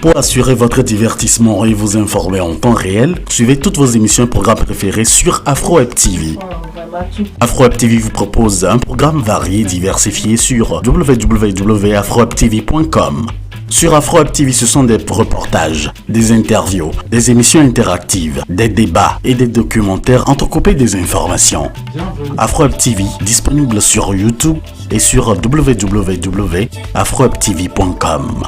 Pour assurer votre divertissement et vous informer en temps réel, suivez toutes vos émissions et programmes préférés sur Afro-Web TV. Afro-Web TV vous propose un programme varié et diversifié sur www.afrowebtv.com. Sur Afro-Web TV, ce sont des reportages, des interviews, des émissions interactives, des débats et des documentaires entrecoupés des informations. Afro-Web TV, disponible sur YouTube et sur www.afrowebtv.com.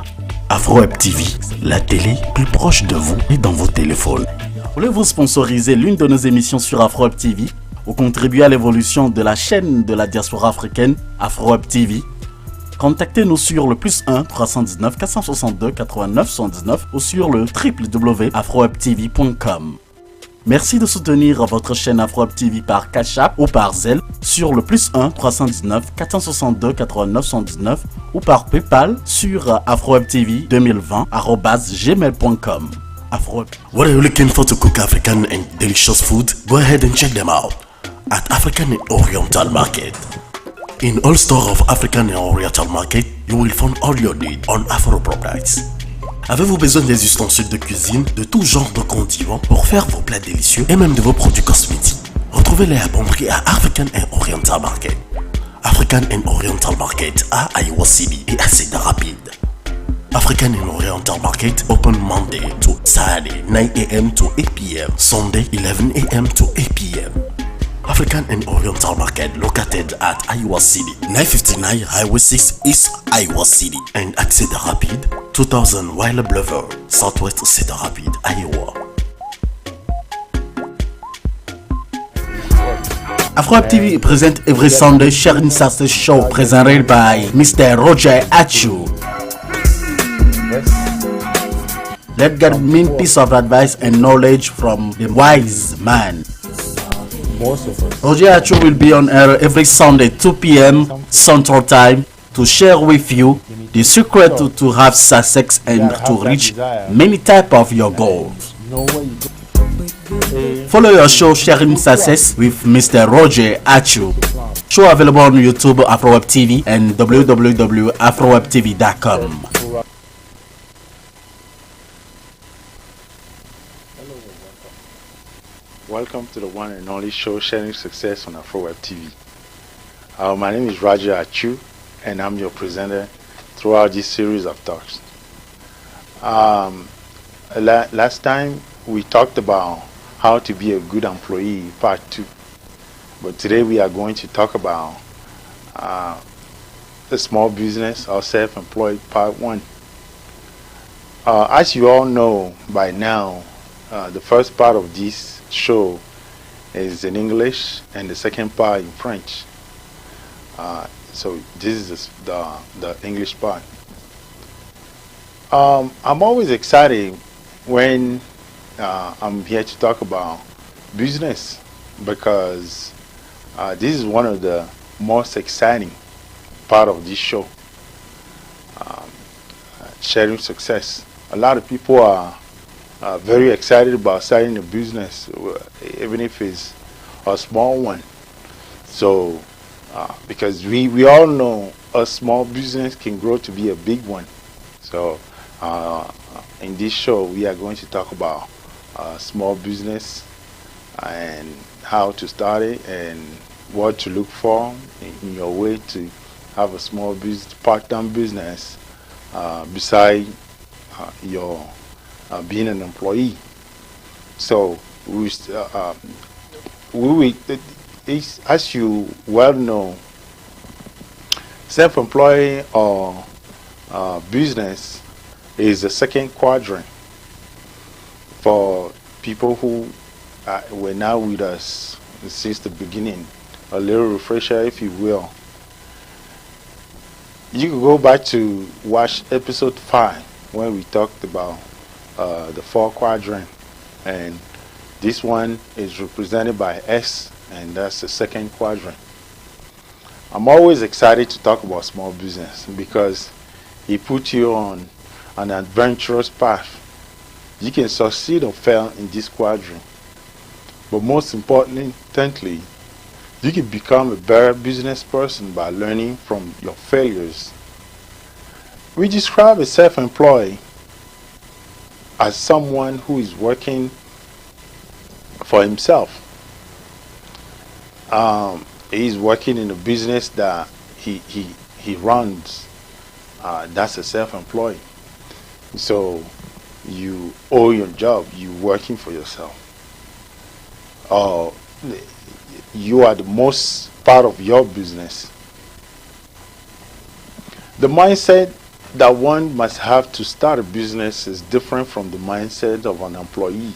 Afro-Web TV, la télé plus proche de vous et dans vos téléphones. Voulez-vous sponsoriser l'une de nos émissions sur Afro-Web TV ou contribuer à l'évolution de la chaîne de la diaspora africaine Afro-Web TV? Contactez-nous sur le +1 319 462 89 79 ou sur le www.afrowebtv.com. Merci de soutenir votre chaîne Afro-Web TV par Cash App ou par Zelle sur le +1 319 462 89 119 ou par PayPal sur afrowebtv2020@gmail.com. What are you looking for to cook African and delicious food? Go ahead and check them out at African and Oriental Market. In all stores of African and Oriental Market, you will find all your needs on Afro products. Avez-vous besoin des ustensiles de cuisine, de tout genre de condiments pour faire vos plats délicieux et même de vos produits cosmétiques? Retrouvez-les à bon prix à African and Oriental Market. African and Oriental Market à Iowa City et à Cedar Rapids. African and Oriental Market open Monday to Saturday 9 a.m. to 8 p.m. Sunday 11 a.m. to 8 p.m. African and Oriental Market located at Iowa City, 959 Highway 6 East Iowa City, and at Cedar Rapids, 2000 Wilder Boulevard, Southwest Cedar Rapids, Iowa. Afro-Web TV present every Sunday sharing Succes show presented by Mr. Roger Atchou. Let's get a mean piece of advice and knowledge from the wise man. Roger Atchou will be on air every Sunday 2 p.m. Central Time to share with you the secret to have success and to reach many types of your goals. Follow your show Sharing Success with Mr. Roger Atchou. Show available on YouTube, Afro-Web TV and www.afrowebtv.com. Welcome to the one and only show Sharing Success on Afro-Web TV. My name is Roger Atchou and I'm your presenter throughout this series of talks. Last time we talked about how to be a good employee, part 2. But today we are going to talk about the small business or self-employed, part 1. As you all know by now, the first part of this show is in English and the second part in French. So this is the English part. I'm always excited when I'm here to talk about business because this is one of the most exciting part of this show. Sharing success. A lot of people are very excited about starting a business, even if it's a small one. So, because we all know a small business can grow to be a big one. So, in this show, we are going to talk about small business and how to start it and what to look for in your way to have a small business, part-time business, beside your being an employee. So as you well know, self-employed or business is the second quadrant for people who were now with us since the beginning. A little refresher, if you will. You can go back to watch episode 5 when we talked about the 4 quadrant, and this one is represented by S, and that's the second quadrant. I'm always excited to talk about small business because it puts you on an adventurous path. You can succeed or fail in this quadrant, but most importantly, you can become a better business person by learning from your failures. We describe a self-employed as someone who is working for himself. He's working in a business that he runs. That's a self-employed. So you owe your job. You working for yourself. You are the most part of your business. The mindset that one must have to start a business is different from the mindset of an employee.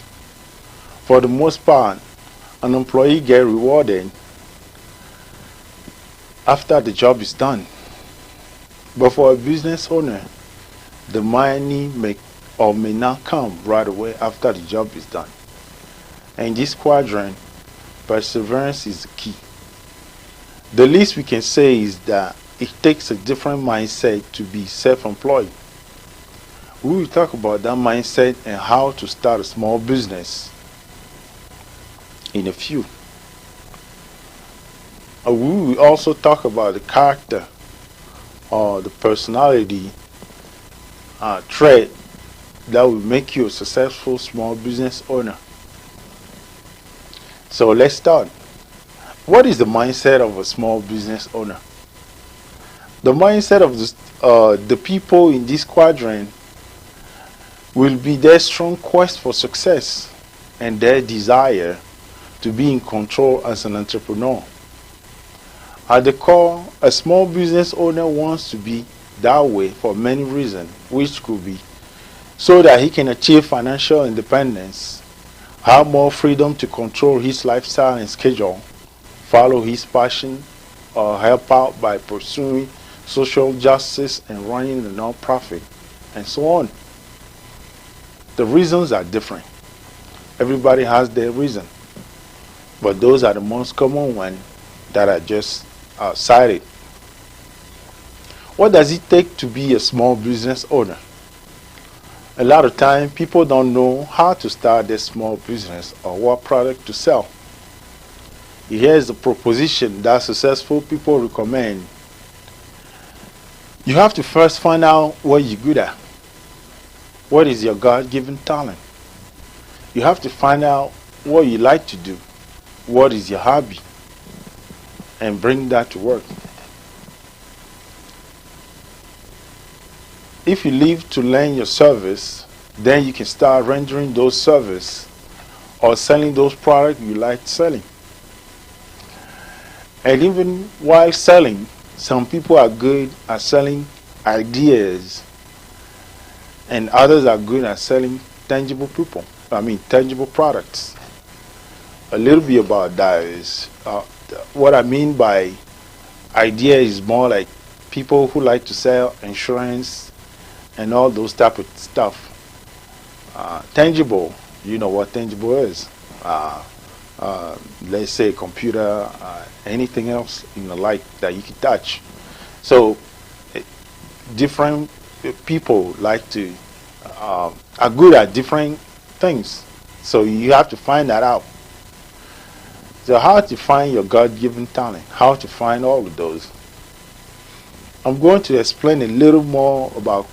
For the most part, an employee gets rewarded after the job is done. But for a business owner, the money may or may not come right away after the job is done. And in this quadrant, perseverance is the key. The least we can say is that it takes a different mindset to be self-employed. We will talk about that mindset and how to start a small business in a few. We will also talk about the character or the personality trait that will make you a successful small business owner. So let's start. What is the mindset of a small business owner? The mindset of the people in this quadrant will be their strong quest for success and their desire to be in control as an entrepreneur. At the core, a small business owner wants to be that way for many reasons, which could be so that he can achieve financial independence, have more freedom to control his lifestyle and schedule, follow his passion, or help out by pursuing social justice and running a non-profit, and so on. The reasons are different. Everybody has their reason, but those are the most common ones that are just cited. What does it take to be a small business owner? A lot of time, people don't know how to start their small business or what product to sell. Here's the proposition that successful people recommend. You have to first find out what you're good at. What is your God-given talent? You have to find out what you like to do. What is your hobby? And bring that to work. If you live to learn your service, then you can start rendering those services or selling those products you like selling. And even while selling, some people are good at selling ideas and others are good at selling tangible products. A little bit about that is what I mean by idea is more like people who like to sell insurance and all those type of stuff. Tangible, you know what tangible is. Let's say a computer, anything else like that you can touch. So different people like to are good at different things. So you have to find that out. So how to find your God-given talent? How to find all of those? I'm going to explain a little more about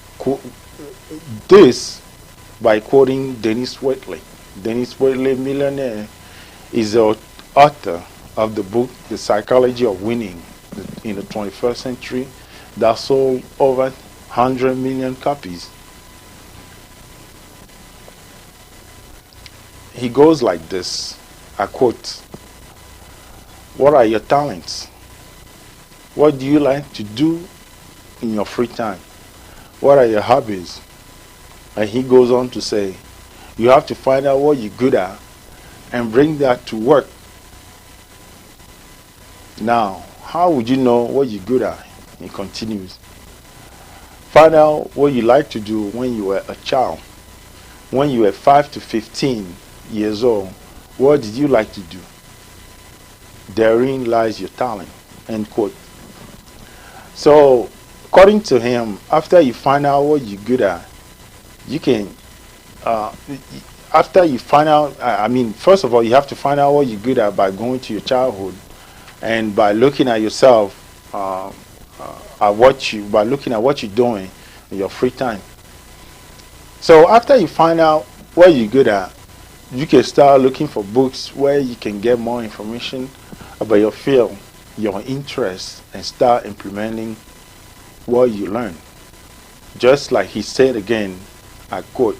this by quoting Dennis Whitley. Dennis Whitley, millionaire, is the author of the book The Psychology of Winning in the 21st Century that sold over 100 million copies. He goes like this, I quote, "What are your talents? What do you like to do in your free time? What are your hobbies?" And he goes on to say, you have to find out what you're good at and bring that to work. Now, how would you know what you're good at? He continues. Find out what you like to do when you were a child. When you were 5 to 15 years old, what did you like to do? Therein lies your talent. End quote. So, according to him, after you find out what you're good at, you can, after you find out, first of all, you have to find out what you're good at by going to your childhood and by looking at yourself, by looking at what you're doing in your free time. So after you find out what you're good at, you can start looking for books where you can get more information about your field, your interests, and start implementing what you learn. Just like he said again, I quote,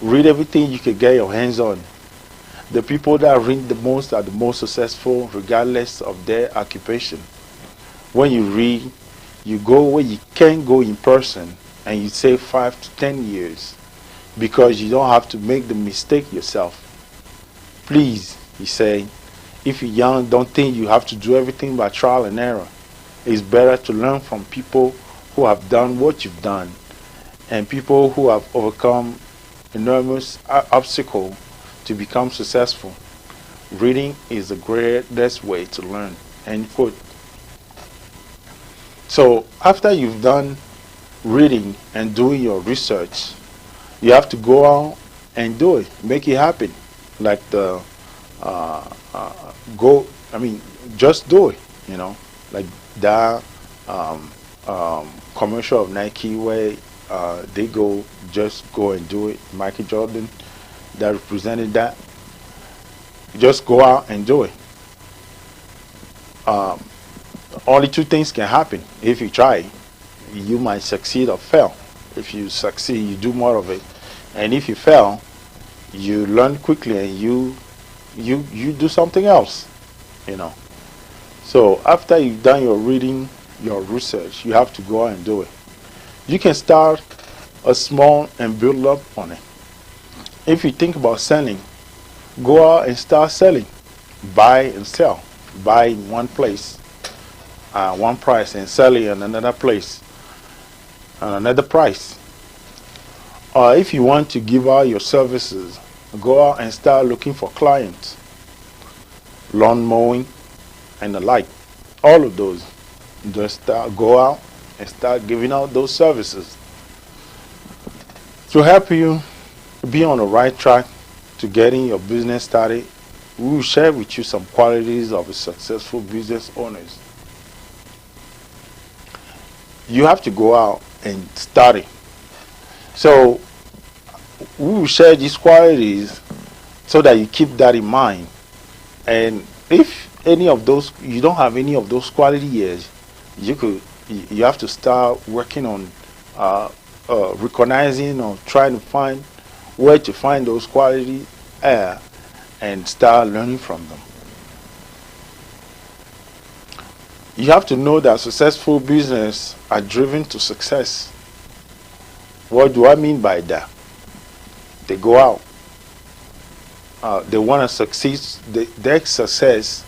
read everything you can get your hands on. The people that read the most are the most successful regardless of their occupation. When you read, you go where you can't go in person and you save 5 to 10 years because you don't have to make the mistake yourself. Please, he said, if you're young, don't think you have to do everything by trial and error. It's better to learn from people who have done what you've done and people who have overcome enormous obstacles to become successful. Reading is the greatest way to learn. End quote. So after you've done reading and doing your research, you have to go out and do it, make it happen. Like the just do it. Like that commercial of Nike where they just go and do it. Michael Jordan, that represented that. Just go out and do it. Only two things can happen if you try. You might succeed or fail. If you succeed, you do more of it, and if you fail, you learn quickly and you do something else. So after you've done your reading, your research, you have to go out and do it. You can start a small and build up on it. If you think about selling, go out and start selling. Buy and sell. Buy in one place, one price, and sell it in another place, another price. Or if you want to give out your services, go out and start looking for clients. Lawn mowing and the like. All of those. Just go out and start giving out those services. To help you be on the right track to getting your business started, we will share with you some qualities of a successful business owners. You have to go out and start it. So we will share these qualities so that you keep that in mind. And if you don't have any of those qualities yet, you have to start working on recognizing or trying to find where to find those qualities and start learning from them. You have to know that successful business are driven to success. What do I mean by that? They go out. They want to succeed. Their success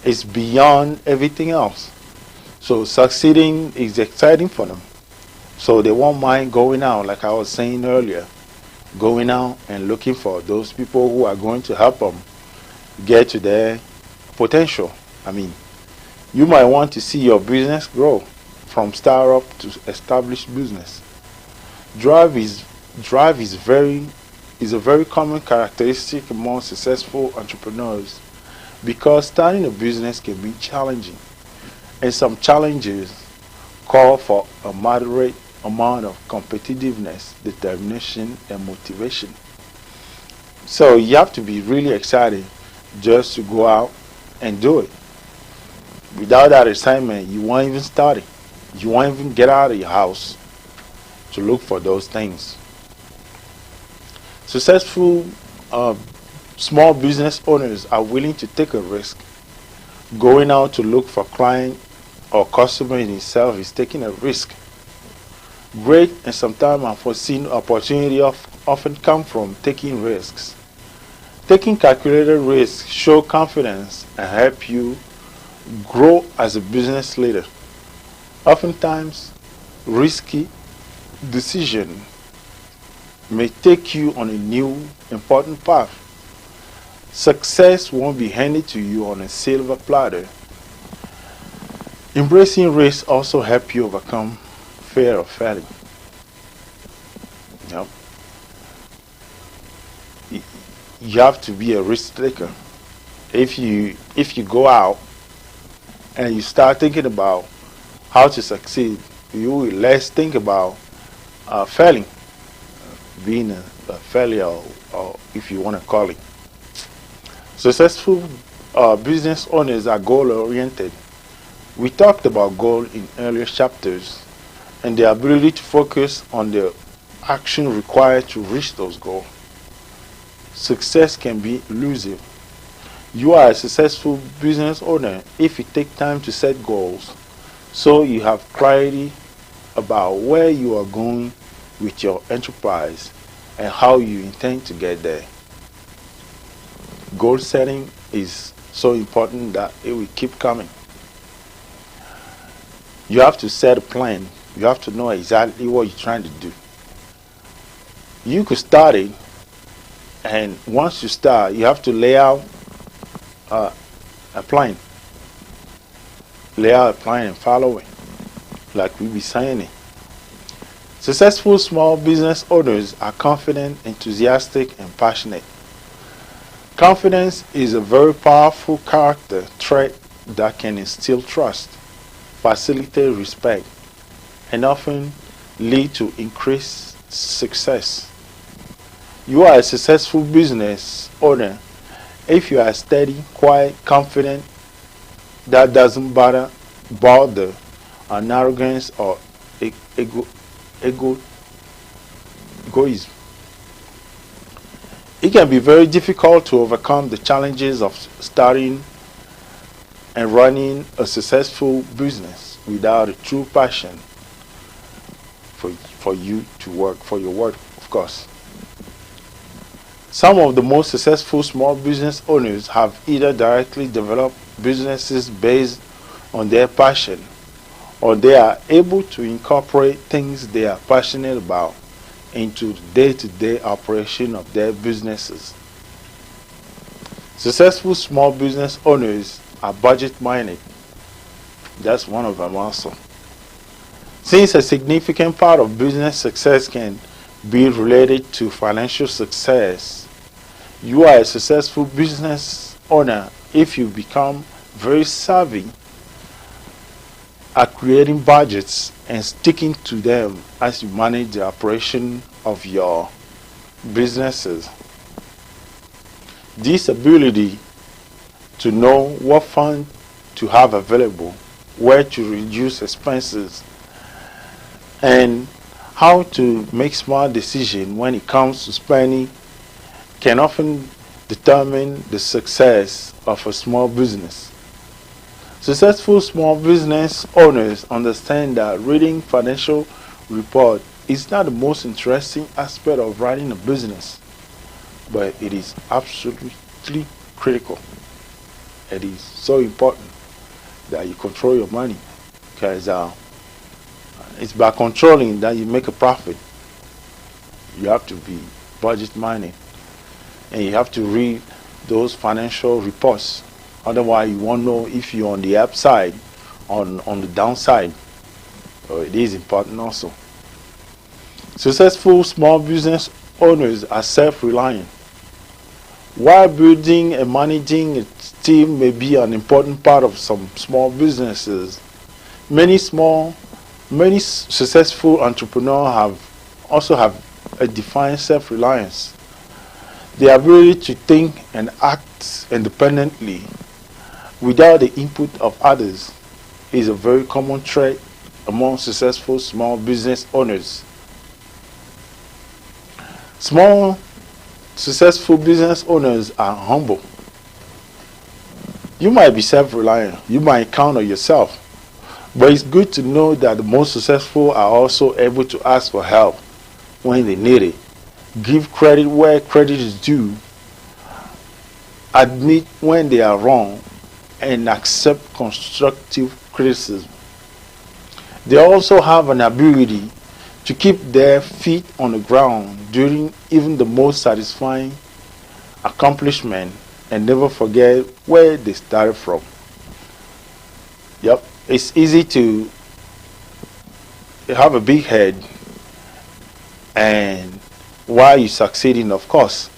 is beyond everything else. So succeeding is exciting for them. So they won't mind going out, like I was saying earlier, going out and looking for those people who are going to help them get to their potential. You might want to see your business grow from startup to established business. Drive is a very common characteristic among successful entrepreneurs because starting a business can be challenging, and some challenges call for a moderate amount of competitiveness, determination, and motivation. So you have to be really excited just to go out and do it. Without that excitement, you won't even start it. You won't even get out of your house to look for those things. Successful small business owners are willing to take a risk. Going out to look for client or customer in itself is taking a risk. Great and sometimes unforeseen opportunity often come from taking risks. Taking calculated risks show confidence and help you grow as a business leader. Oftentimes, risky decision may take you on a new important path. Success won't be handed to you on a silver platter. Embracing risk also help you overcome fear of failing. You have to be a risk taker. If you go out and you start thinking about how to succeed, you will less think about failing. being a failure, or if you want to call it. Successful business owners are goal-oriented. We talked about goal in earlier chapters and the ability to focus on the action required to reach those goals. Success can be elusive. You are a successful business owner if you take time to set goals, so you have clarity about where you are going with your enterprise and how you intend to get there. Goal setting is so important that it will keep coming. You have to set a plan. You have to know exactly what you're trying to do. You could start it, and once you start, you have to lay out a plan. Lay out a plan and follow it, like we be saying it. Successful small business owners are confident, enthusiastic, and passionate. Confidence is a very powerful character trait that can instill trust, facilitate respect, and often lead to increased success. You are a successful business owner if you are steady, quiet, confident, that doesn't bother an arrogance or egoism. It can be very difficult to overcome the challenges of starting and running a successful business without a true passion for you to work, for your work, of course. Some of the most successful small business owners have either directly developed businesses based on their passion, or they are able to incorporate things they are passionate about into the day-to-day operation of their businesses. Successful small business owners are budget-minded. That's one of them also. Since a significant part of business success can be related to financial success, you are a successful business owner if you become very savvy at creating budgets and sticking to them as you manage the operation of your businesses. This ability to know what fund to have available, where to reduce expenses, and how to make smart decisions when it comes to spending can often determine the success of a small business. Successful small business owners understand that reading financial report is not the most interesting aspect of running a business, but it is absolutely critical. It is so important that you control your money, because it's by controlling that you make a profit. You have to be budget minded, and you have to read those financial reports. Otherwise, you won't know if you're on the upside, on the downside. So it is important also. Successful small business owners are self-reliant. While building and managing a team may be an important part of some small businesses, many successful entrepreneurs also have a defined self-reliance. The ability to think and act independently without the input of others is a very common trait among successful small business owners. Small successful business owners are humble. You might be self-reliant, you might count on yourself, but it's good to know that the most successful are also able to ask for help when they need it, give credit where credit is due, admit when they are wrong, and accept constructive criticism. They also have an ability to keep their feet on the ground during even the most satisfying accomplishment and never forget where they started from. Yep, it's easy to have a big head and while you're succeeding, of course,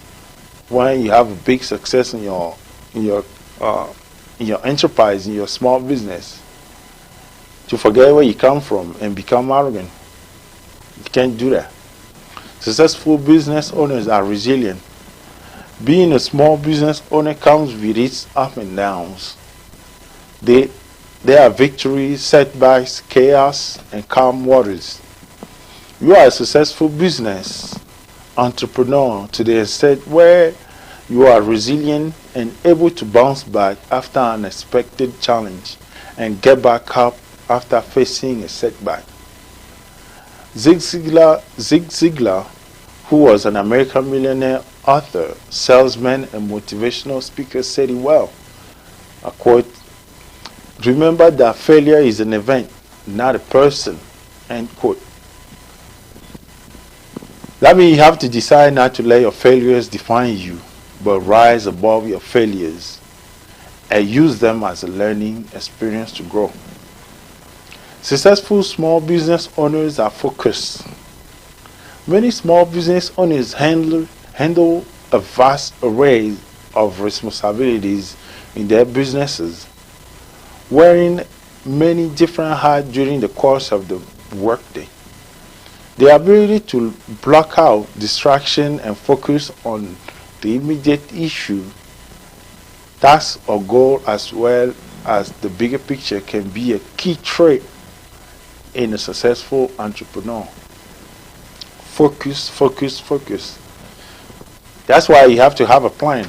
when you have a big success in your enterprise, in your small business, to forget where you come from and become arrogant. You can't do that. Successful business owners are resilient. Being a small business owner comes with its ups and downs. There are victories, setbacks, chaos, and calm waters. You are a successful business entrepreneur to the extent where you are resilient and able to bounce back after an unexpected challenge and get back up after facing a setback. Zig Ziglar, who was an American millionaire author, salesman, and motivational speaker, said it well. I quote, "Remember that failure is an event, not a person." End quote. That means you have to decide not to let your failures define you, but rise above your failures and use them as a learning experience to grow. Successful small business owners are focused. Many small business owners handle a vast array of responsibilities in their businesses, wearing many different hats during the course of the workday. The ability to block out distraction and focus on the immediate issue, task, or goal, as well as the bigger picture, can be a key trait in a successful entrepreneur. Focus, focus, focus. That's why you have to have a plan.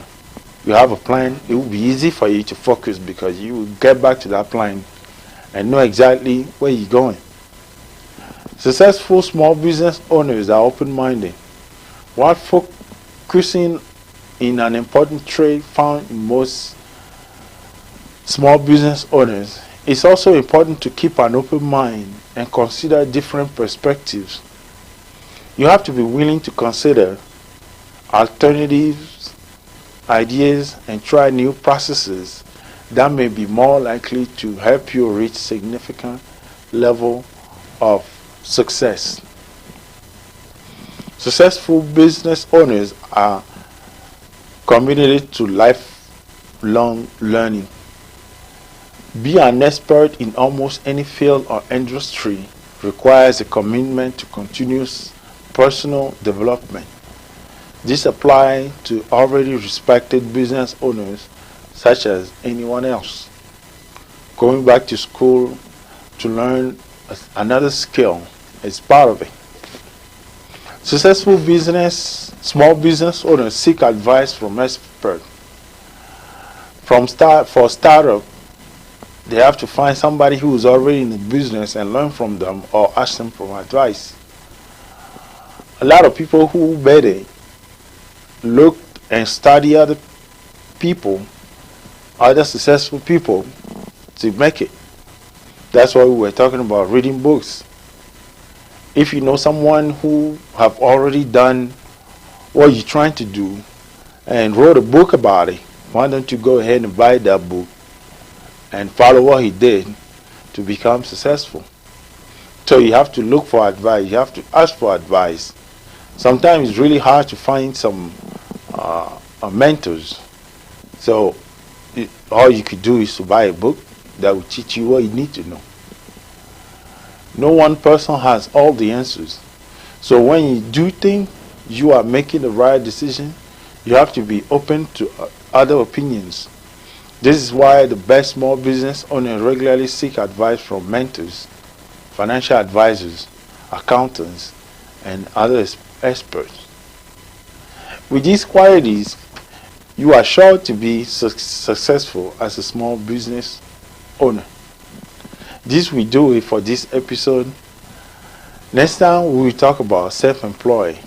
You have a plan, it will be easy for you to focus because you will get back to that plan and know exactly where you're going. Successful small business owners are open-minded. While focusing in an important trait found in most small business owners, it's also important to keep an open mind and consider different perspectives. You have to be willing to consider alternatives, ideas, and try new processes that may be more likely to help you reach significant level of success. Successful business owners are committed to lifelong learning. Be an expert in almost any field or industry requires a commitment to continuous personal development. This applies to already respected business owners such as anyone else. Going back to school to learn another skill is part of it. Successful small business owners seek advice from experts. For startup, they have to find somebody who is already in the business and learn from them or ask them for advice. A lot of people who better look and study other people, other successful people, to make it. That's why we were talking about reading books. If you know someone who have already done what you're trying to do and wrote a book about it, why don't you go ahead and buy that book and follow what he did to become successful? So you have to look for advice. You have to ask for advice. Sometimes it's really hard to find some mentors. So all you could do is to buy a book that will teach you what you need to know. No one person has all the answers. So when you do think you are making the right decision, you have to be open to other opinions. This is why the best small business owners regularly seek advice from mentors, financial advisors, accountants, and other experts. With these qualities, you are sure to be successful as a small business owner. This we do it for this episode. Next time we will talk about self-employed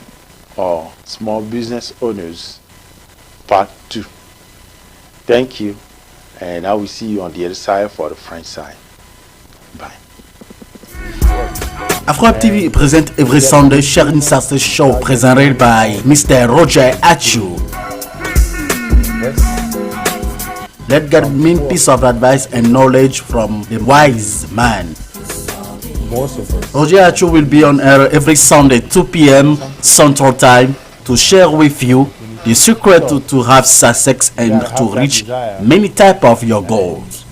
or small business owners, part 2. Thank you, and I will see you on the other side for the French side. Bye. AfroHub TV present every Sunday sharing Succes show presented by Mr. Roger Atchou. Let get mean piece of advice and knowledge from the wise man. Roger Atchou will be on air every Sunday 2 p.m. Central Time to share with you the secret to have success and to reach many types of your goals.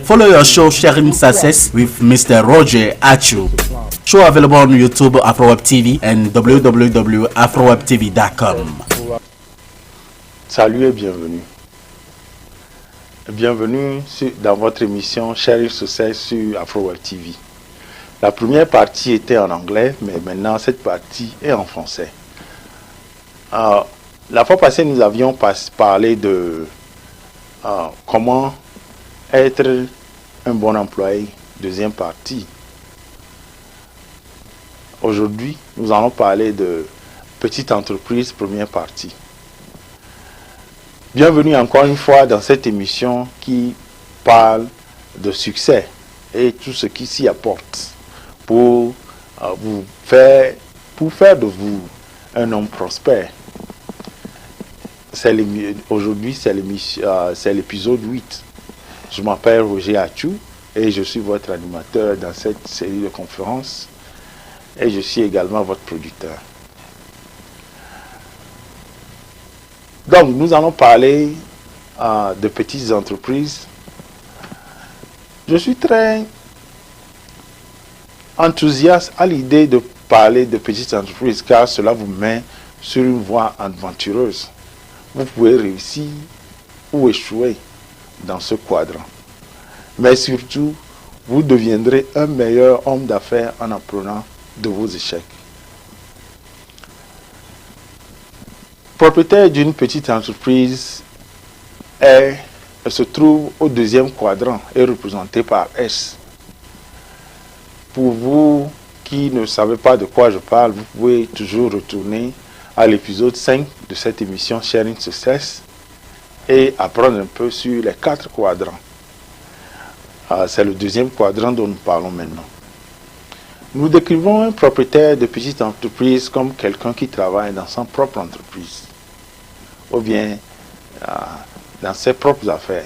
Follow your show Sharing Succes with Mr. Roger Atchou. Show available on YouTube, AfroWeb TV, and www.afrowebtv.com. Salut et bienvenue. Bienvenue dans votre émission Chérie Succes sur AfroWeb TV. La première partie était en anglais, mais maintenant cette partie est en français. La fois passée, nous avions parlé de comment être un bon employé, deuxième partie. Aujourd'hui, nous allons parler de petite entreprise, première partie. Bienvenue encore une fois dans cette émission qui parle de succès et tout ce qui s'y apporte pour faire de vous un homme prospère. Aujourd'hui, c'est l'épisode 8. Je m'appelle Roger Atchou et je suis votre animateur dans cette série de conférences et je suis également votre producteur. Donc, nous allons parler de petites entreprises. Je suis très enthousiaste à l'idée de parler de petites entreprises car cela vous met sur une voie aventureuse. Vous pouvez réussir ou échouer dans ce quadrant. Mais surtout, vous deviendrez un meilleur homme d'affaires en apprenant de vos échecs. Propriétaire d'une petite entreprise se trouve au deuxième quadrant et représenté par S. Pour vous qui ne savez pas de quoi je parle, vous pouvez toujours retourner à l'épisode 5 de cette émission Sharing Success et apprendre un peu sur les 4 quadrants. C'est le deuxième quadrant dont nous parlons maintenant. Nous décrivons un propriétaire de petite entreprise comme quelqu'un qui travaille dans sa propre entreprise ou bien dans ses propres affaires.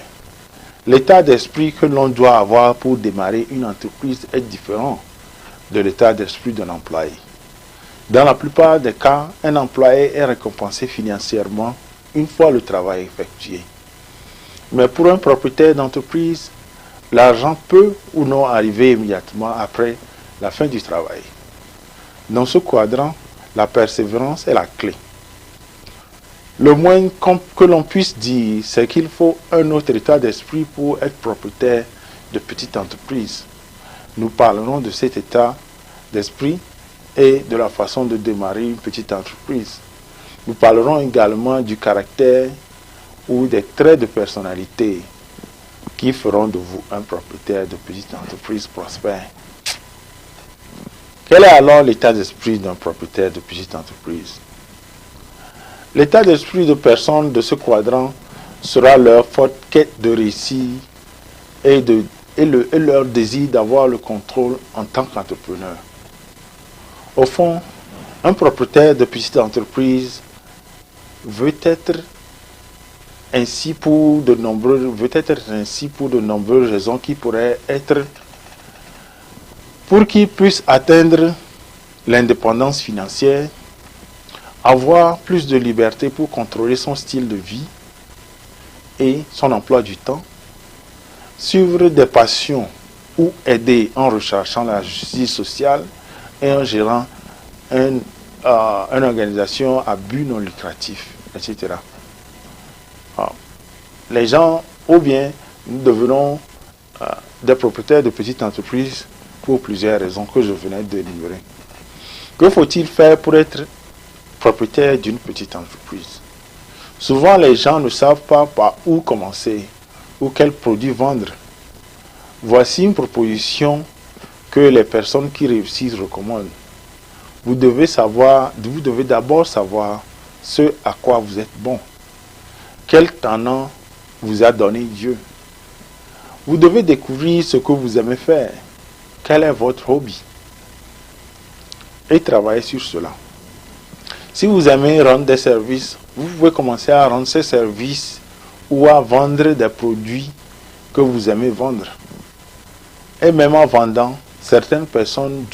L'état d'esprit que l'on doit avoir pour démarrer une entreprise est différent de l'état d'esprit d'un employé. Dans la plupart des cas, un employé est récompensé financièrement une fois le travail effectué. Mais pour un propriétaire d'entreprise, l'argent peut ou non arriver immédiatement après la fin du travail. Dans ce quadrant, la persévérance est la clé. Le moins que l'on puisse dire, c'est qu'il faut un autre état d'esprit pour être propriétaire de petite entreprise. Nous parlerons de cet état d'esprit et de la façon de démarrer une petite entreprise. Nous parlerons également du caractère ou des traits de personnalité qui feront de vous un propriétaire de petite entreprise prospère. Quel est alors l'état d'esprit d'un propriétaire de petite entreprise? L'état d'esprit de personnes de ce quadrant sera leur forte quête de réussite et leur désir d'avoir le contrôle en tant qu'entrepreneur. Au fond, un propriétaire de petite entreprise veut être ainsi pour de nombreuses raisons qui pourraient être pour qu'il puisse atteindre l'indépendance financière, avoir plus de liberté pour contrôler son style de vie et son emploi du temps, suivre des passions ou aider en recherchant la justice sociale et en gérant une organisation à but non lucratif, etc. Les gens, ou bien nous devenons des propriétaires de petites entreprises pour plusieurs raisons que je venais de livrer. Que faut-il faire pour être propriétaire d'une petite entreprise? Souvent, les gens ne savent pas par où commencer ou quels produits vendre. Voici une proposition que les personnes qui réussissent recommandent. Vous devez d'abord savoir ce à quoi vous êtes bon. Quel talent vous a donné Dieu. Vous devez découvrir ce que vous aimez faire. Quel est votre hobby? Et travailler sur cela. Si vous aimez rendre des services, vous pouvez commencer à rendre ces services ou à vendre des produits que vous aimez vendre. Et même en vendant, certaines personnes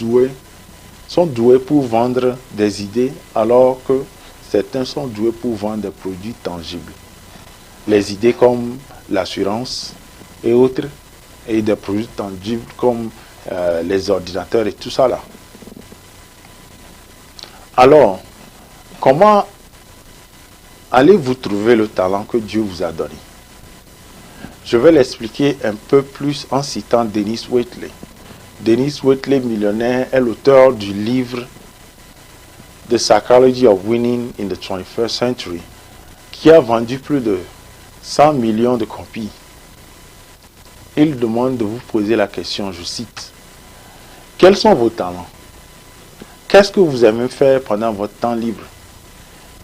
sont douées pour vendre des idées, alors que certains sont doués pour vendre des produits tangibles. Les idées comme l'assurance et autres, et des produits tangibles comme les ordinateurs et tout ça là. Alors, comment allez-vous trouver le talent que Dieu vous a donné? Je vais l'expliquer un peu plus en citant Dennis Waitley. Dennis Waitley, millionnaire, est l'auteur du livre The Psychology of Winning in the 21st Century, qui a vendu plus de 100 millions de copies. Il demande de vous poser la question, je cite, « Quels sont vos talents? Qu'est-ce que vous aimez faire pendant votre temps libre?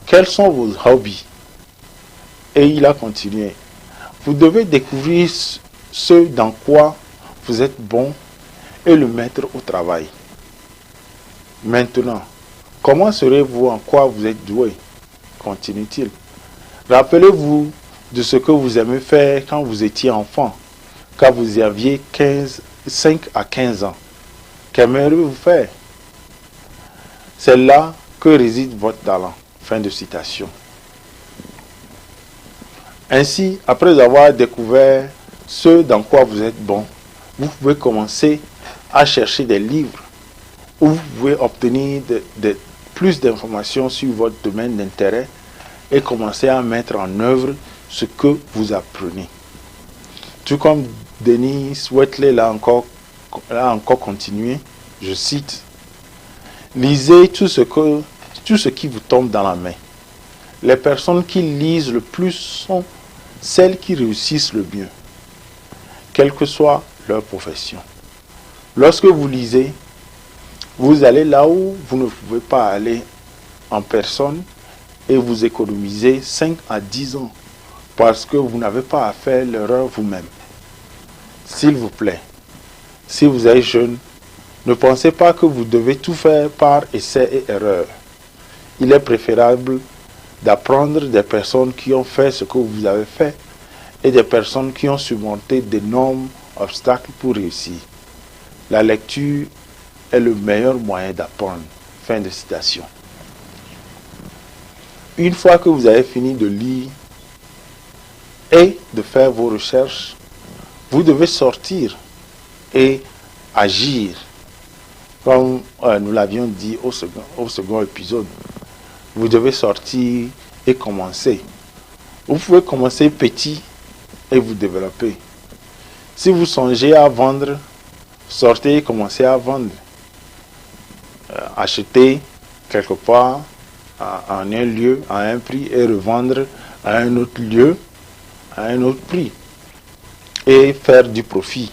Quels sont vos hobbies ?» Et il a continué, « Vous devez découvrir ce dans quoi vous êtes bon et le mettre au travail. Maintenant, comment serez-vous en quoi vous êtes doué? » Continue-t-il. « Rappelez-vous de ce que vous aimez faire quand vous étiez enfant, quand vous aviez 5 à 15 ans. Qu'aimeriez-vous faire? C'est là que réside votre talent. » Fin de citation. Ainsi, après avoir découvert ce dans quoi vous êtes bon, vous pouvez commencer à chercher des livres où vous pouvez obtenir plus d'informations sur votre domaine d'intérêt et commencer à mettre en œuvre ce que vous apprenez. Tout comme Dennis Waitley l'a encore continué, je cite, « Lisez tout ce qui vous tombe dans la main. Les personnes qui lisent le plus sont celles qui réussissent le mieux, quelle que soit leur profession. Lorsque vous lisez, vous allez là où vous ne pouvez pas aller en personne et vous économisez 5 à 10 ans parce que vous n'avez pas à faire l'erreur vous-même. S'il vous plaît, si vous êtes jeune, ne pensez pas que vous devez tout faire par essai et erreur. Il est préférable d'apprendre des personnes qui ont fait ce que vous avez fait et des personnes qui ont surmonté d'énormes obstacles pour réussir. La lecture est le meilleur moyen d'apprendre. Fin de citation. Une fois que vous avez fini de lire et de faire vos recherches, vous devez sortir et agir. Comme nous l'avions dit au second épisode, vous devez sortir et commencer. Vous pouvez commencer petit et vous développer. Si vous songez à vendre, sortez et commencez à vendre. Achetez quelque part en un lieu à un prix et revendre à un autre lieu à un autre prix et faire du profit.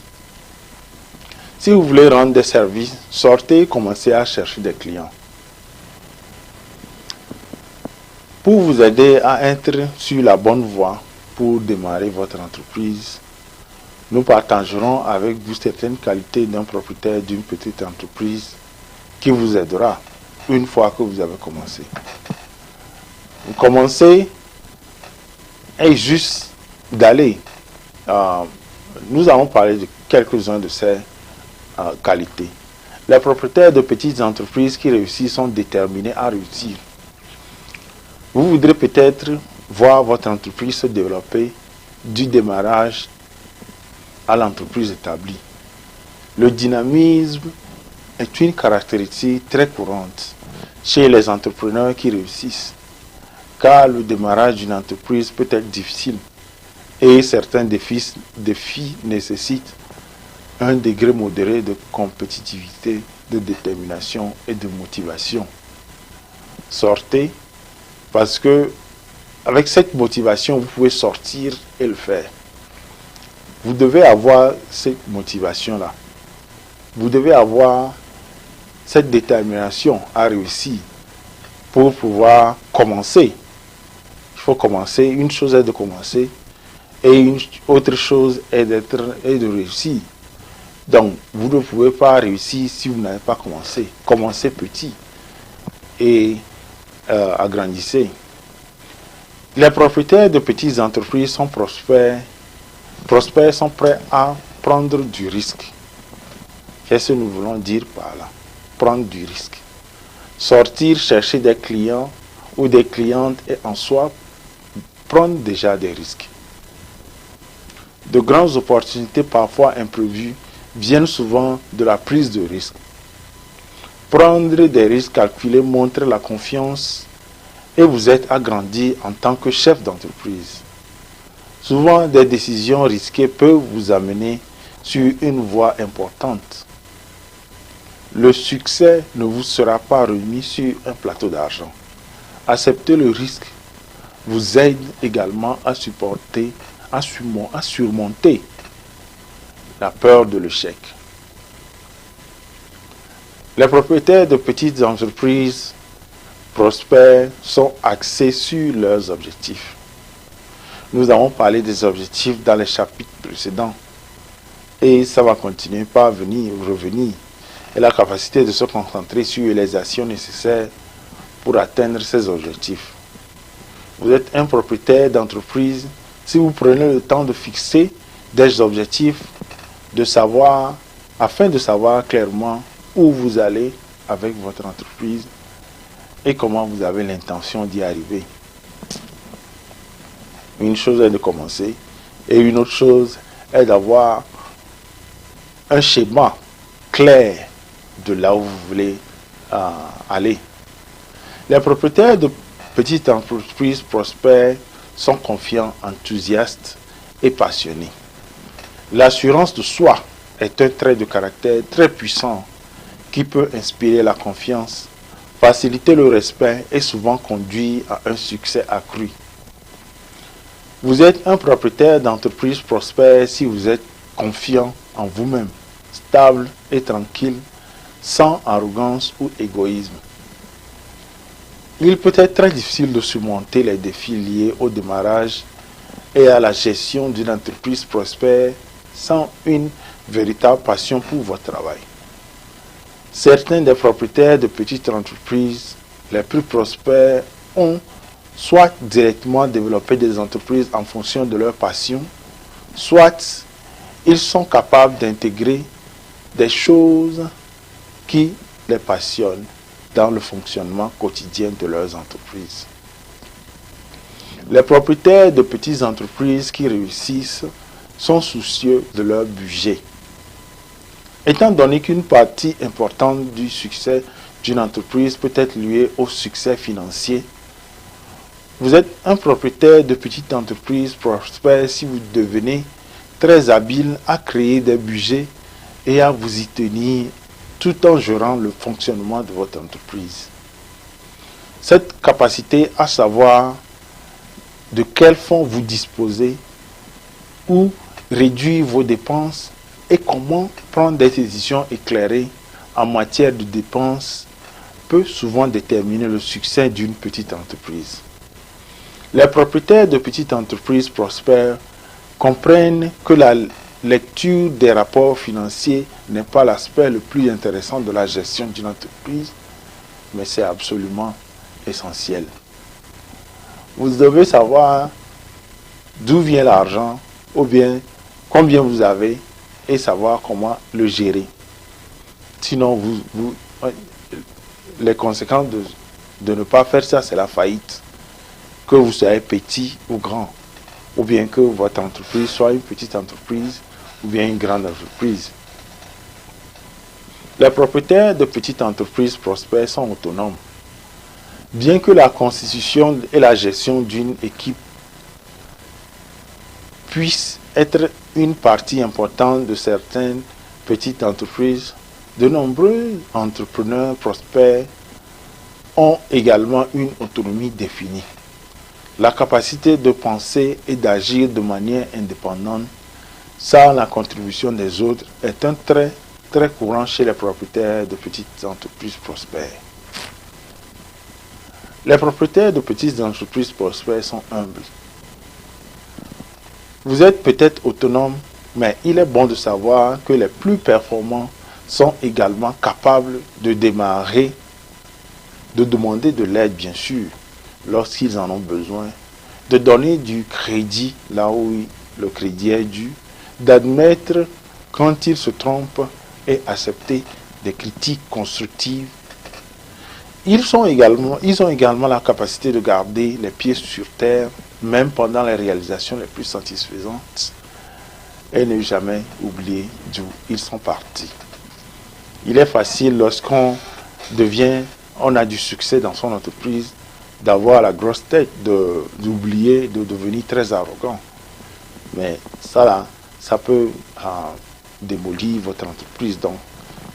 Si vous voulez rendre des services, sortez et commencez à chercher des clients. Pour vous aider à être sur la bonne voie pour démarrer votre entreprise, nous partagerons avec vous certaines qualités d'un propriétaire d'une petite entreprise qui vous aidera une fois que vous avez commencé. Vous commencez est juste d'aller. Nous allons parler de quelques-uns de ces qualités. Les propriétaires de petites entreprises qui réussissent sont déterminés à réussir. Vous voudrez peut-être voir votre entreprise se développer du démarrage à l'entreprise établie. Le dynamisme est une caractéristique très courante chez les entrepreneurs qui réussissent, car le démarrage d'une entreprise peut être difficile et certains défis nécessitent un degré modéré de compétitivité, de détermination et de motivation. Sortez, parce que avec cette motivation, vous pouvez sortir et le faire. Vous devez avoir cette motivation-là. Vous devez avoir cette détermination à réussir pour pouvoir commencer. Il faut commencer. Une chose est de commencer et une autre chose est de réussir. Donc, vous ne pouvez pas réussir si vous n'avez pas commencé. Commencez petit et agrandissez. Les propriétaires de petites entreprises sont prospères, sont prêts à prendre du risque. Qu'est-ce que nous voulons dire par là? Prendre du risque. Sortir, chercher des clients ou des clientes et en soi, prendre déjà des risques. De grandes opportunités, parfois imprévues, viennent souvent de la prise de risque. Prendre des risques calculés montre la confiance et vous êtes agrandi en tant que chef d'entreprise. Souvent, des décisions risquées peuvent vous amener sur une voie importante. Le succès ne vous sera pas remis sur un plateau d'argent. Accepter le risque vous aide également à surmonter la peur de l'échec. Les propriétaires de petites entreprises prospères sont axés sur leurs objectifs. Nous avons parlé des objectifs dans les chapitres précédents et ça va continuer par revenir. Et la capacité de se concentrer sur les actions nécessaires pour atteindre ces objectifs. Vous êtes un propriétaire d'entreprise si vous prenez le temps de fixer des objectifs, afin de savoir clairement où vous allez avec votre entreprise et comment vous avez l'intention d'y arriver. Une chose est de commencer et une autre chose est d'avoir un schéma clair de là où vous voulez aller. Les propriétaires de petites entreprises prospères sont confiants, enthousiastes et passionnés. L'assurance de soi est un trait de caractère très puissant qui peut inspirer la confiance, faciliter le respect et souvent conduire à un succès accru. Vous êtes un propriétaire d'entreprise prospère si vous êtes confiant en vous-même, stable et tranquille, sans arrogance ou égoïsme. Il peut être très difficile de surmonter les défis liés au démarrage et à la gestion d'une entreprise prospère sans une véritable passion pour votre travail. Certains des propriétaires de petites entreprises les plus prospères ont soit directement développé des entreprises en fonction de leur passion, soit ils sont capables d'intégrer des choses qui les passionnent dans le fonctionnement quotidien de leurs entreprises. Les propriétaires de petites entreprises qui réussissent sont soucieux de leur budget. Étant donné qu'une partie importante du succès d'une entreprise peut être liée au succès financier, vous êtes un propriétaire de petite entreprise prospère si vous devenez très habile à créer des budgets et à vous y tenir tout en gérant le fonctionnement de votre entreprise. Cette capacité à savoir de quels fonds vous disposez, où réduire vos dépenses et comment prendre des décisions éclairées en matière de dépenses peut souvent déterminer le succès d'une petite entreprise. Les propriétaires de petites entreprises prospères comprennent que la lecture des rapports financiers n'est pas l'aspect le plus intéressant de la gestion d'une entreprise, mais c'est absolument essentiel. Vous devez savoir d'où vient l'argent, ou bien combien vous avez, et savoir comment le gérer. Sinon, les conséquences de ne pas faire ça, c'est la faillite. Que vous soyez petit ou grand, ou bien que votre entreprise soit une petite entreprise, ou bien une grande entreprise. Les propriétaires de petites entreprises prospères sont autonomes. Bien que la constitution et la gestion d'une équipe puissent être une partie importante de certaines petites entreprises, de nombreux entrepreneurs prospères ont également une autonomie définie. La capacité de penser et d'agir de manière indépendante sans la contribution des autres est un trait très courant chez les propriétaires de petites entreprises prospères. Les propriétaires de petites entreprises prospères sont humbles. Vous êtes peut-être autonome, mais il est bon de savoir que les plus performants sont également capables de démarrer, de demander de l'aide bien sûr, lorsqu'ils en ont besoin, de donner du crédit là où le crédit est dû, d'admettre quand ils se trompent et accepter des critiques constructives. Ils ont également la capacité de garder les pieds sur terre, même pendant les réalisations les plus satisfaisantes, et ne jamais oublier d'où ils sont partis. Il est facile lorsqu'on on a du succès dans son entreprise, d'avoir la grosse tête, d'oublier, de devenir très arrogant. Mais ça là, ça peut démolir votre entreprise. Donc,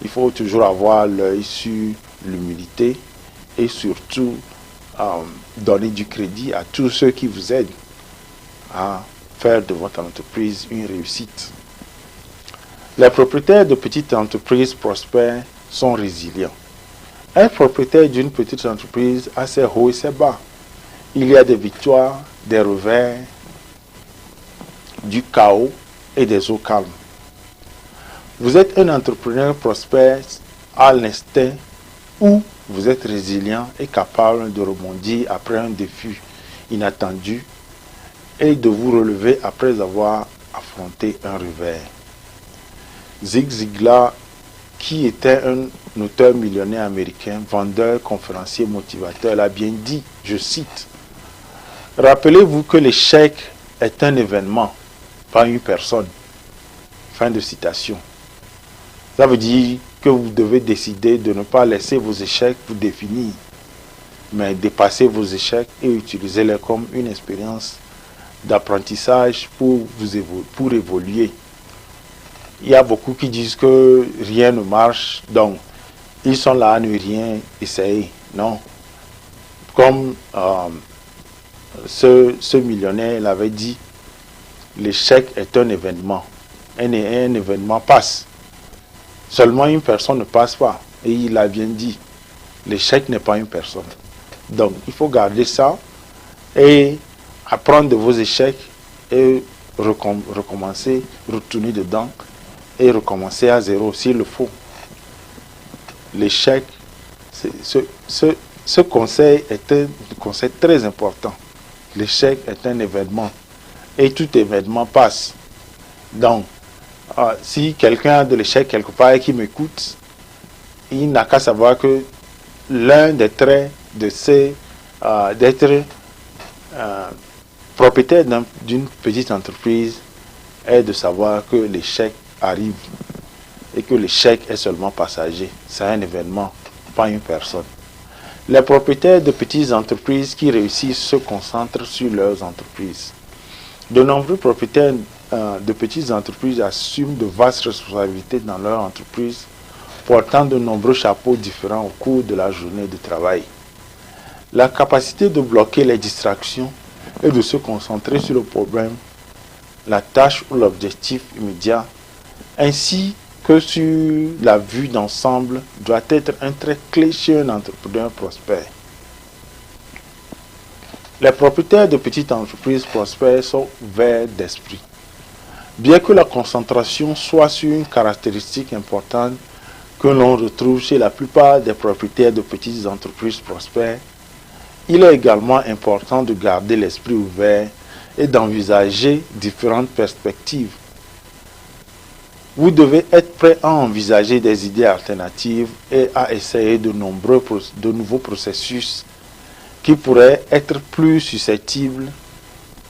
il faut toujours avoir l'œil sur l'humilité et surtout donner du crédit à tous ceux qui vous aident à faire de votre entreprise une réussite. Les propriétaires de petites entreprises prospères sont résilients. Un propriétaire d'une petite entreprise a ses hauts et ses bas. Il y a des victoires, des revers, du chaos et des eaux calmes. Vous êtes un entrepreneur prospère à l'instinct où vous êtes résilient et capable de rebondir après un défi inattendu et de vous relever après avoir affronté un revers. Zig Ziglar, qui était un auteur millionnaire américain, vendeur, conférencier, motivateur, l'a bien dit, je cite, « Rappelez-vous que l'échec est un événement, pas une personne. » Fin de citation. Ça veut dire que vous devez décider de ne pas laisser vos échecs vous définir, mais dépasser vos échecs et utiliser-les comme une expérience d'apprentissage pour évoluer. Il y a beaucoup qui disent que rien ne marche, donc ils sont là à ne rien essayer. Non. Comme ce millionnaire l'avait dit, l'échec est un événement. Un événement passe. Seulement une personne ne passe pas. Et il a bien dit, l'échec n'est pas une personne. Donc il faut garder ça et apprendre de vos échecs et recommencer, retourner dedans et recommencer à zéro s'il le faut. L'échec, ce conseil est un conseil très important. L'échec est un événement et tout événement passe. Donc, si quelqu'un a de l'échec quelque part et qui m'écoute, il n'a qu'à savoir que l'un des traits de d'être propriétaire d'une petite entreprise est de savoir que l'échec arrive et que l'échec est seulement passager. C'est un événement, pas une personne. Les propriétaires de petites entreprises qui réussissent se concentrent sur leurs entreprises. De nombreux propriétaires de petites entreprises assument de vastes responsabilités dans leur entreprise, portant de nombreux chapeaux différents au cours de la journée de travail. La capacité de bloquer les distractions et de se concentrer sur le problème, la tâche ou l'objectif immédiat, ainsi que sur la vue d'ensemble, doit être un trait clé chez un entrepreneur prospère. Les propriétaires de petites entreprises prospères sont ouverts d'esprit. Bien que la concentration soit sur une caractéristique importante que l'on retrouve chez la plupart des propriétaires de petites entreprises prospères, il est également important de garder l'esprit ouvert et d'envisager différentes perspectives. Vous devez être prêt à envisager des idées alternatives et à essayer de nouveaux processus qui pourraient être plus susceptibles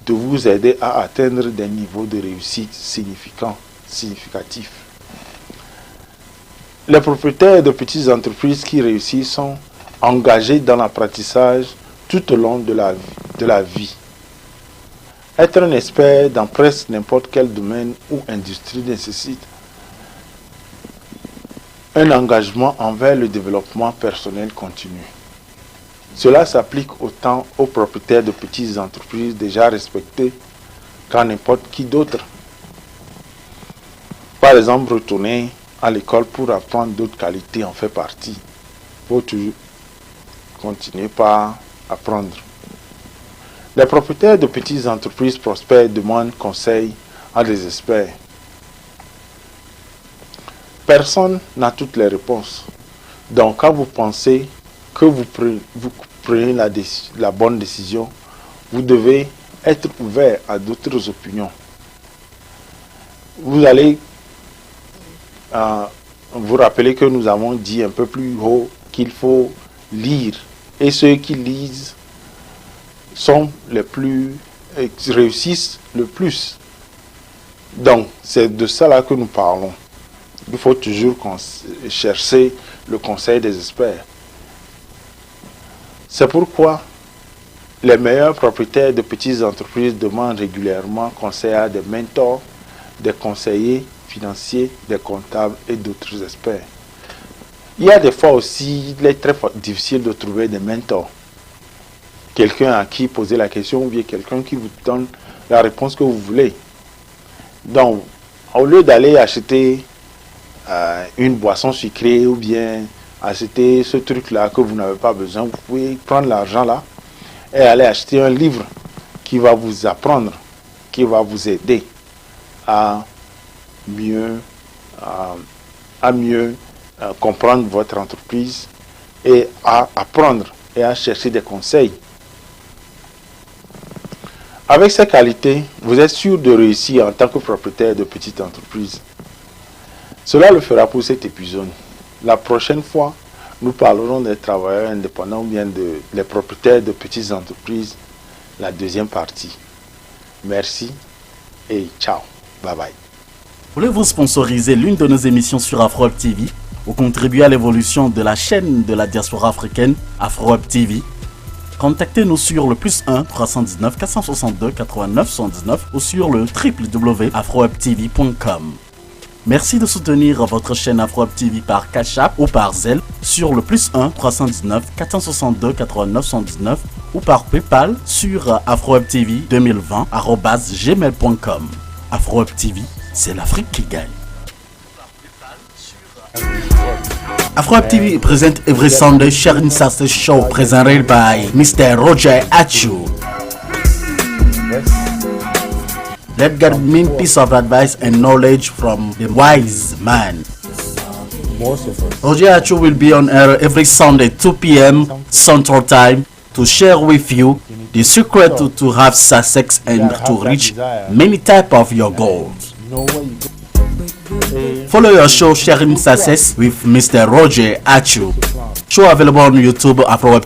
de vous aider à atteindre des niveaux de réussite significatifs. Les propriétaires de petites entreprises qui réussissent sont engagés dans l'apprentissage tout au long de la vie. Être un expert dans presque n'importe quel domaine ou industrie nécessite un engagement envers le développement personnel continu. Cela s'applique autant aux propriétaires de petites entreprises déjà respectés qu'à n'importe qui d'autre. Par exemple, retourner à l'école pour apprendre d'autres qualités en fait partie. Il faut toujours continuer par apprendre. Les propriétaires de petites entreprises prospères demandent conseil à des experts. Personne n'a toutes les réponses. Donc, quand vous pensez que vous prenez la bonne décision, vous devez être ouvert à d'autres opinions. Vous allez vous rappeler que nous avons dit un peu plus haut qu'il faut lire. Et ceux qui lisent réussissent le plus. Donc, c'est de ça là que nous parlons. Il faut toujours chercher le conseil des experts. C'est pourquoi les meilleurs propriétaires de petites entreprises demandent régulièrement conseil à des mentors, des conseillers financiers, des comptables et d'autres experts. Il y a des fois aussi, il est très difficile de trouver des mentors. Quelqu'un à qui poser la question ou bien quelqu'un qui vous donne la réponse que vous voulez. Donc, au lieu d'aller acheter une boisson sucrée ou bien acheter ce truc-là que vous n'avez pas besoin, vous pouvez prendre l'argent là et aller acheter un livre qui va vous apprendre, qui va vous aider à mieux comprendre votre entreprise et à apprendre et à chercher des conseils. Avec ces qualités, vous êtes sûr de réussir en tant que propriétaire de petite entreprise. Cela le fera pour cet épisode. La prochaine fois, nous parlerons des travailleurs indépendants ou bien des propriétaires de petites entreprises, la deuxième partie. Merci et ciao. Bye bye. Voulez-vous sponsoriser l'une de nos émissions sur AfroWeb TV ou contribuer à l'évolution de la chaîne de la diaspora africaine AfroWeb TV? Contactez-nous sur le +1 319 462 89 79 ou sur le www.afrowebtv.com. Merci de soutenir votre chaîne AfroWeb TV par Cash App ou par Zelle sur le +1 319 462 89 79 ou par PayPal sur afrowebtv2020@gmail.com. AfroWeb TV, c'est l'Afrique qui gagne. AfroWeb TV present every Sunday sharing Succes show presented by Mr. Roger Atchou. Let's get mean piece of advice and knowledge from the wise man. Roger Atchou will be on air every Sunday 2 p.m. Central Time to share with you the secret to have success and to reach many types of your goals. Follow your show Sharing Succes with Mr. Roger Atchou. Show available on YouTube, AfroWeb